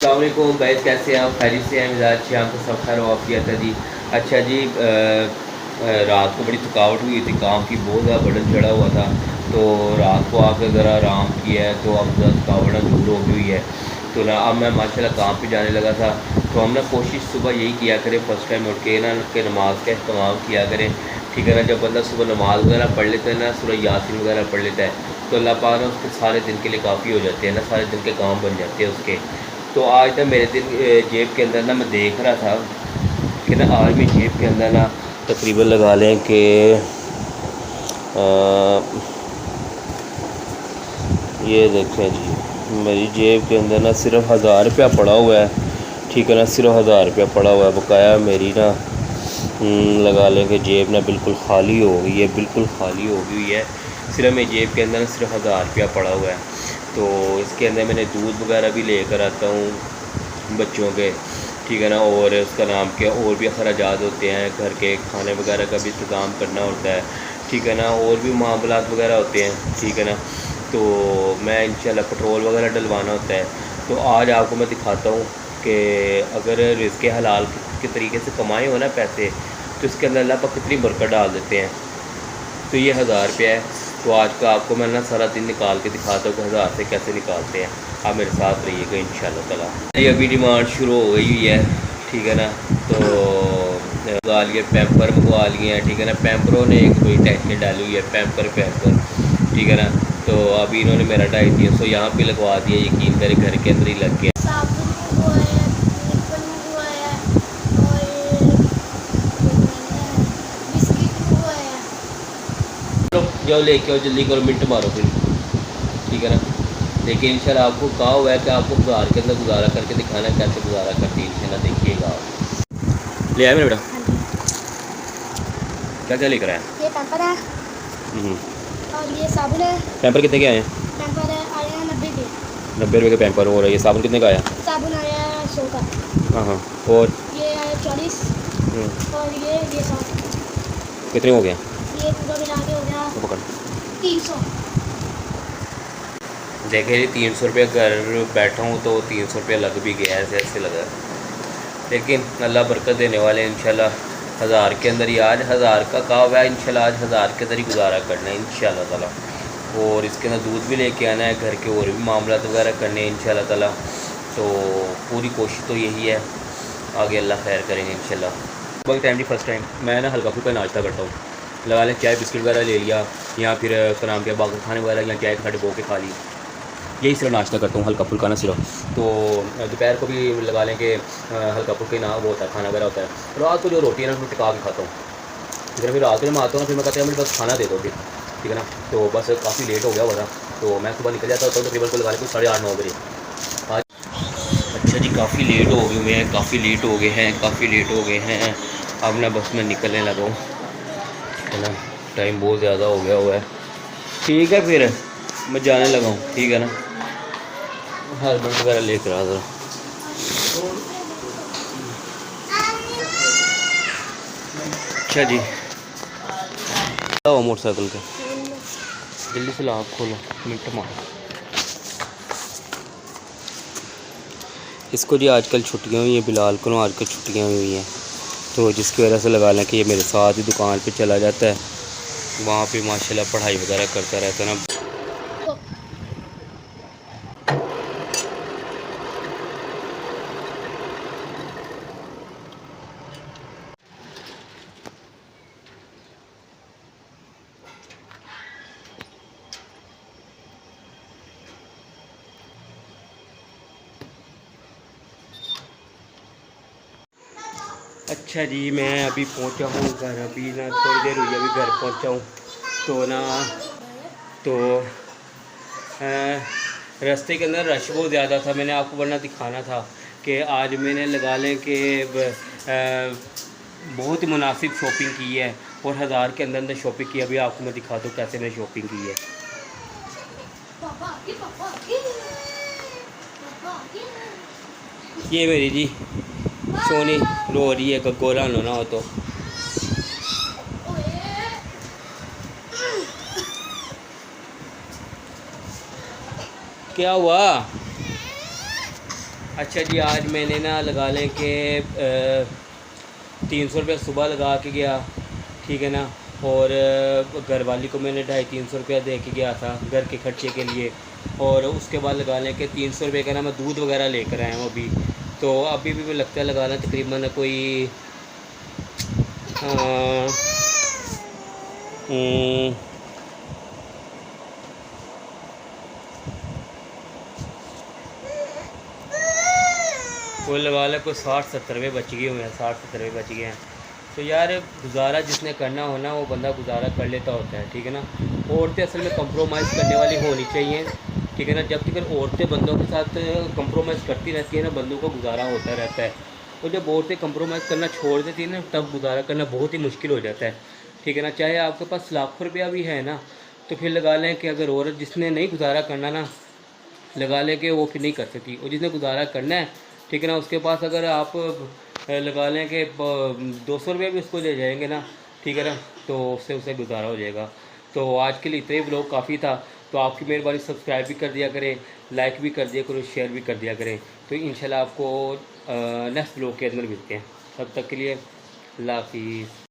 अस्सलामुअलैकुम गाइस, कैसे हैं आप? खैरियत से हैं? मिजाज शाम को सब खैर वाफियत है जी। अच्छा जी, रात को बड़ी थकावट हुई थी, काम की बहुत ज़्यादा बर्डन चढ़ा हुआ था। तो रात को आकर ज़रा आराम किया है तो अब थकावट दूर हो गई है। तो ना अब मैं माशाल्लाह काम पे जाने लगा था। तो हम ना कोशिश सुबह यही किया करें, फर्स्ट टाइम उठ के ना कि नमाज का अहतमाम किया करें। ठीक है ना, जब बंदा सुबह नमाज वगैरह पढ़ लेता है ना, सूरह यासीन वगैरह पढ़ लेता है तो अल्लाह पाक ना उसके सारे दिन के लिए काफ़ी हो जाते हैं ना, सारे दिन के काम बन जाते हैं उसके। तो आज ना मेरे दिन जेब के अंदर ना मैं देख रहा था कि ना आज मेरी जेब के अंदर ना तकरीबन लगा लें कि ये देखें जी, मेरी जेब के अंदर ना सिर्फ 1000 रुपया पड़ा हुआ है। ठीक है ना, सिर्फ 1000 रुपया पड़ा हुआ है बकाया। मेरी ना लगा लें कि जेब ना बिल्कुल खाली हो गई है, बिल्कुल खाली हो गई है। सिर्फ मेरी जेब के अंदर सिर्फ 1000 रुपया पड़ा हुआ है। तो इसके अंदर मैंने दूध वगैरह भी लेकर आता हूँ बच्चों के। ठीक है ना, और उसका नाम क्या, और भी अखराजात होते हैं, घर के खाने वगैरह का भी इंतज़ाम करना होता है। ठीक है ना, और भी मामलात वगैरह होते हैं। ठीक है ना, तो मैं इंशाल्लाह पेट्रोल वगैरह डलवाना होता है। तो आज आपको मैं दिखाता हूँ कि अगर रिज़्क़ हलाल के तरीके से कमाए हो ना पैसे, तो इसके अंदर अल्लाह पाक कितनी बरकत डाल देते हैं। तो ये 1000 रुपया है। तो आज का आपको मैं ना सारा दिन निकाल के दिखाता हूँ कि 1000 से कैसे निकालते हैं। आप मेरे साथ रहिएगा इंशाल्लाह ताला। ये अभी डिमांड शुरू हो गई हुई है। ठीक है ना, तो मंगवा लिए, पैम्पर मंगवा लिए हैं। ठीक है ना, पैम्परों ने एक बड़ी टेंशन डाली हुई है, पैम्पर पैम्पर। ठीक है ना, तो अभी इन्होंने मेरा 250-300 यहाँ पे लगवा दिया, यकीन करें घर के अंदर ही लग गया। साबुन मंगवाया, निप्पल मंगवाया और बिस्किट मंगवाया। चलो जाओ लेके आओ, जल्दी करो, मिनट मारो फिर। ठीक है ना, देखिए इंशाल्लाह आपको कहा हुआ है कि आपको बाज़ार के अंदर गुजारा करके दिखाना है, कैसे गुजारा करती है इंशाल्लाह, देखिएगा आप। ले आए मेरे बेटा, हाँ जी, क्या क्या लेकर आया? ये पैम्पर है और ये साबुन है। पैम्पर कितने के आए हैं? पैम्पर है आया 90 के। 90 रुपये के पैम्पर। और ये साबुन कितने का आया? साबुन आया 100 का। हाँ हाँ। और ये आया 40 और ये 60। कितने हो गए? ये पूरा मिला के हो गया तो पकड़ 300। देखे जी, 300 रुपये घर बैठा हूँ तो 300 रुपया लग भी गया, ऐसे ऐसे लगा। लेकिन अल्लाह बरकत देने वाले हैं इंशाल्लाह। 1000 के अंदर ही, आज 1000 का कहा हुआ है इंशाल्लाह, आज 1000 के अंदर ही गुजारा करना है इंशाल्लाह ताला। और इसके अंदर दूध भी लेके आना है, घर के और भी मामलात वगैरह करने हैं इंशाल्लाह ताला। तो पूरी कोशिश तो यही है, आगे अल्लाह खैर करेंगे इंशाल्लाह। सुबह के टाइम फर्स्ट टाइम मैं ना हल्का फुल्का नाश्ता करता हूँ, लगा लें चाय बिस्किट वगैरह ले लिया, या फिर उसका नाम क्या, बाकी खाने वगैरह, या चाय के साथ डबो के खा ली। यही सिर्फ नाश्ता करता हूँ, हल्का फुल्का ना सिर्फ। तो दोपहर को भी लगा लें कि हल्का फुल्का ही ना वो होता है, खाना वगैरह होता है। रात को जो रोटी है ना उसमें टिका के खाता हूँ। ठीक है, फिर रात में मैं आता हूँ ना, फिर मैं कहता हूँ मुझे बस खाना दे दो फिर। ठीक है ना, तो बस काफ़ी लेट हो गया हुआ था, तो मैं सुबह निकल जाता हूँ तकरीबन को लगा लें कुछ 8:30-9 बजे आज। अच्छा जी, काफ़ी लेट हो गए हुए हैं, काफ़ी लेट हो गए हैं, काफ़ी लेट हो गए हैं। अब ना बस मैं निकलने लगा हूँ, है ना, टाइम बहुत ज़्यादा हो गया हुआ है। ठीक है, फिर मैं जाने लगा हूँ। ठीक है ना, हस्बैंड वगैरह लेकर आ जरा। अच्छा जी, मोटरसाइकिल के जल्दी से लाओ, खोलो, मिनट मारो इसको जी। आजकल छुट्टियां हुई हैं बिलाल को ना, आजकल छुट्टियां हुई हैं, तो जिसकी वजह से लगा लें कि ये मेरे साथ ही दुकान पे चला जाता है, वहाँ पे माशाल्लाह पढ़ाई वगैरह करता रहता है ना। अच्छा जी, मैं अभी पहुंचा हूँ घर, अभी ना थोड़ी देर हुई अभी घर पहुंचा हूँ। तो ना, तो रास्ते के अंदर रश बहुत ज़्यादा था, मैंने आपको वरना दिखाना था कि आज मैंने लगा लें कि बहुत ही मुनासिब शॉपिंग की है, और 1000 के अंदर अंदर शॉपिंग की। अभी आपको मैं दिखा दूँ कैसे मैंने शॉपिंग की है। ये मेरी जी सोनी रो रही है, गोला ना हो तो। क्या हुआ? अच्छा जी, आज मैंने ना लगा लें कि 300 रुपये सुबह लगा के गया, ठीक है ना। और घर वाली को मैंने 250-300 रुपया दे के गया था घर के खर्चे के लिए। और उसके बाद लगा लें कि 300 रुपये का ना मैं दूध वगैरह लेकर आया हूँ अभी। तो अभी भी लगता है लगा लें तकरीबन कोई वो लगा लें कोई 60-70 रुपये बच गए हुए हैं, 60-70 रुपये बच गए हैं। तो यार गुजारा जिसने करना हो ना वो बंदा गुजारा कर लेता होता है, ठीक है ना। औरतें असल में कंप्रोमाइज़ करने वाली होनी चाहिए, ठीक है ना। जब तक औरतें बंदों के साथ कंप्रोमाइज़ करती रहती है ना, बंदों को गुजारा होता रहता है। और जब औरतें कंप्रोमाइज़ करना छोड़ देती है ना, तब गुजारा करना बहुत ही मुश्किल हो जाता है, ठीक है ना। चाहे आपके पास लाखों रुपया भी है ना, तो फिर लगा लें कि अगर औरत जिसने नहीं गुजारा करना ना, लगा लें कि वो फिर नहीं कर सकती। और जिसने गुजारा करना है, ठीक है ना, उसके पास अगर आप लगा लें कि 200 रुपये भी उसको दे जाएंगे ना, ठीक है ना, तो उससे उसे गुजारा हो जाएगा। तो आज के लिए इतना ही ब्लॉग काफ़ी था। तो आपकी मेहरबानी सब्सक्राइब भी कर दिया करें, लाइक भी कर दिया करो, शेयर भी कर दिया करें। तो इंशाल्लाह आपको नेक्स्ट ब्लॉग के अंदर मिलते हैं। तब तक के लिए अल्लाह हाफिज़।